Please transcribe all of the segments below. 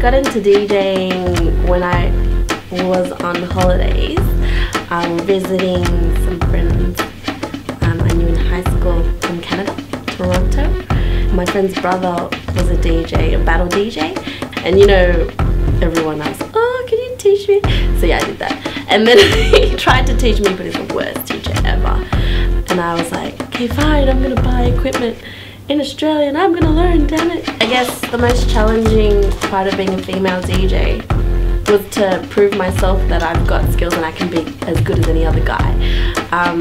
got into DJing when I was on holidays, visiting some friends I knew in high school from Canada, Toronto. My friend's brother was a DJ, a battle DJ, and you know, everyone asked, oh, can you teach me? So yeah, I did that. And then he tried to teach me, but he's the worst teacher ever. And I was like, okay, fine, I'm gonna buy equipment in Australia and I'm gonna learn, damn it. I guess the most challenging part of being a female DJ was to prove myself that I've got skills and I can be as good as any other guy.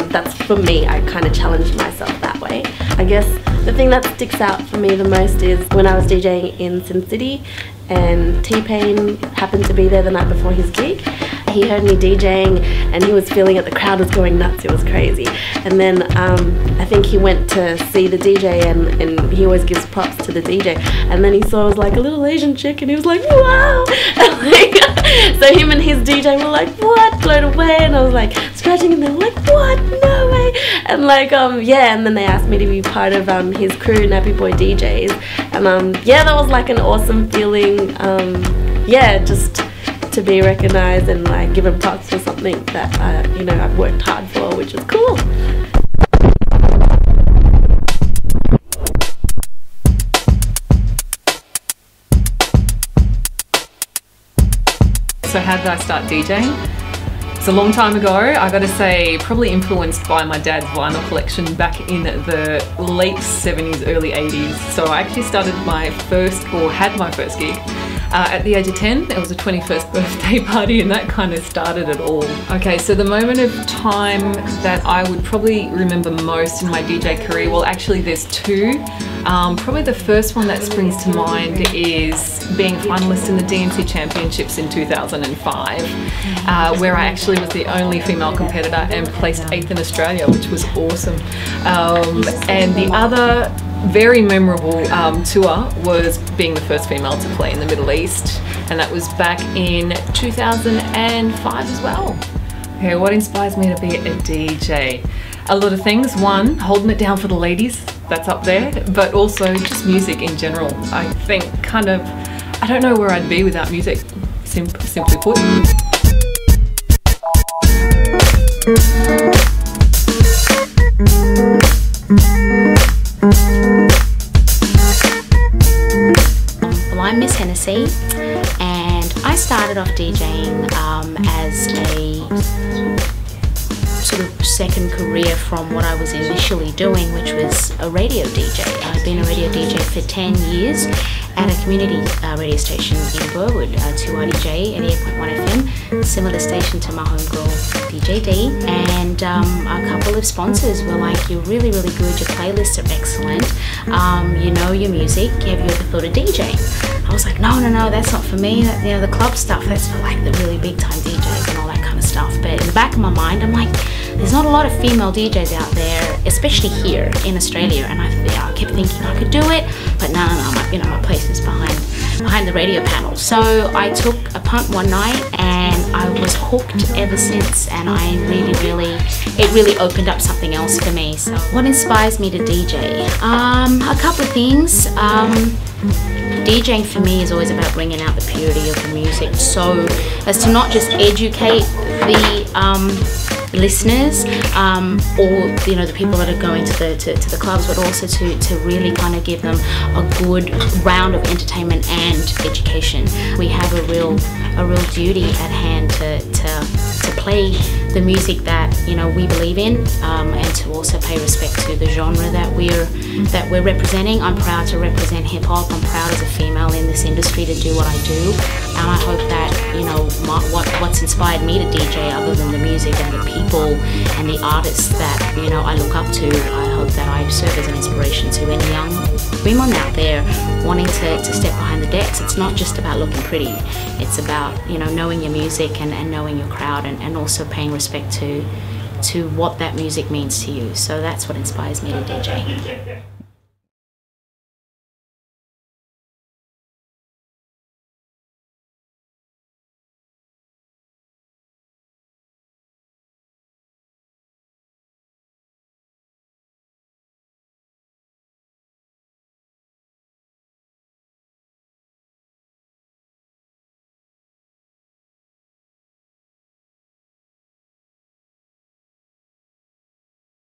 That's for me, I kind of challenged myself that way. I guess the thing that sticks out for me the most is when I was DJing in Sin City and T-Pain happened to be there the night before his gig. He heard me DJing and he was feeling it, the crowd was going nuts, it was crazy. And then I think he went to see the DJ and he always gives props to the DJ. And then he saw I was like a little Asian chick and he was like, wow! And like, so him and his DJ were like, what? Blown away. And I was like scratching and they were like, what? No way! And like, yeah, and then they asked me to be part of his crew, Nappy Boy DJs. And yeah, that was like an awesome feeling. Yeah, just to be recognized and like given props for something that you know, I've worked hard for, which is cool. So how did I start DJing? It's a long time ago. I gotta say, probably influenced by my dad's vinyl collection back in the late 70s, early 80s. So I actually started my first, or had my first gig at the age of 10. It was a 21st birthday party and that kind of started it all. Okay, so the moment of time that I would probably remember most in my DJ career, well actually there's two. Probably the first one that springs to mind is being a finalist in the DMC Championships in 2005, where I actually was the only female competitor and placed 8th in Australia, which was awesome. And the other very memorable tour was being the first female to play in the Middle East, and that was back in 2005 as well. Okay, what inspires me to be a DJ? A lot of things. One, holding it down for the ladies, that's up there, but also just music in general. I think kind of, I don't know where I'd be without music, simply put. Well, I'm Miss Hennessy and I started off DJing as a sort of second career from what I was initially doing, which was a radio DJ. I've been a radio DJ for 10 years at a community radio station in Burwood, 2RDJ 88.1 FM, similar station to my homegirl DJ D. And a couple of sponsors were like, you're really, really good, your playlists are excellent, you know your music, have you ever thought of DJing? I was like, no, that's not for me, that, you know, the club stuff, that's for like the really big time DJs and all that kind of stuff. But in the back of my mind, I'm like, there's not a lot of female DJs out there, especially here in Australia, and I kept thinking I could do it, but no, my place is behind the radio panel. So I took a punt one night and I was hooked ever since, and it really opened up something else for me. So what inspires me to DJ? A couple of things. DJing for me is always about bringing out the purity of the music, so as to not just educate the listeners or you know, the people that are going to the clubs, but also to really kind of give them a good round of entertainment and education. We have a real duty at hand to play the music that, you know, we believe in, and to also pay respect to the genre that we're representing. I'm proud to represent hip hop. I'm proud as a female in this industry to do what I do, and I hope that, you know, what's inspired me to DJ, other than the music and the people and the artists that, you know, I look up to, I hope that I serve as an inspiration to any young women out there wanting to step behind the decks. It's not just about looking pretty, it's about, you know, knowing your music and knowing your crowd, and also paying respect to what that music means to you. So that's what inspires me to DJ.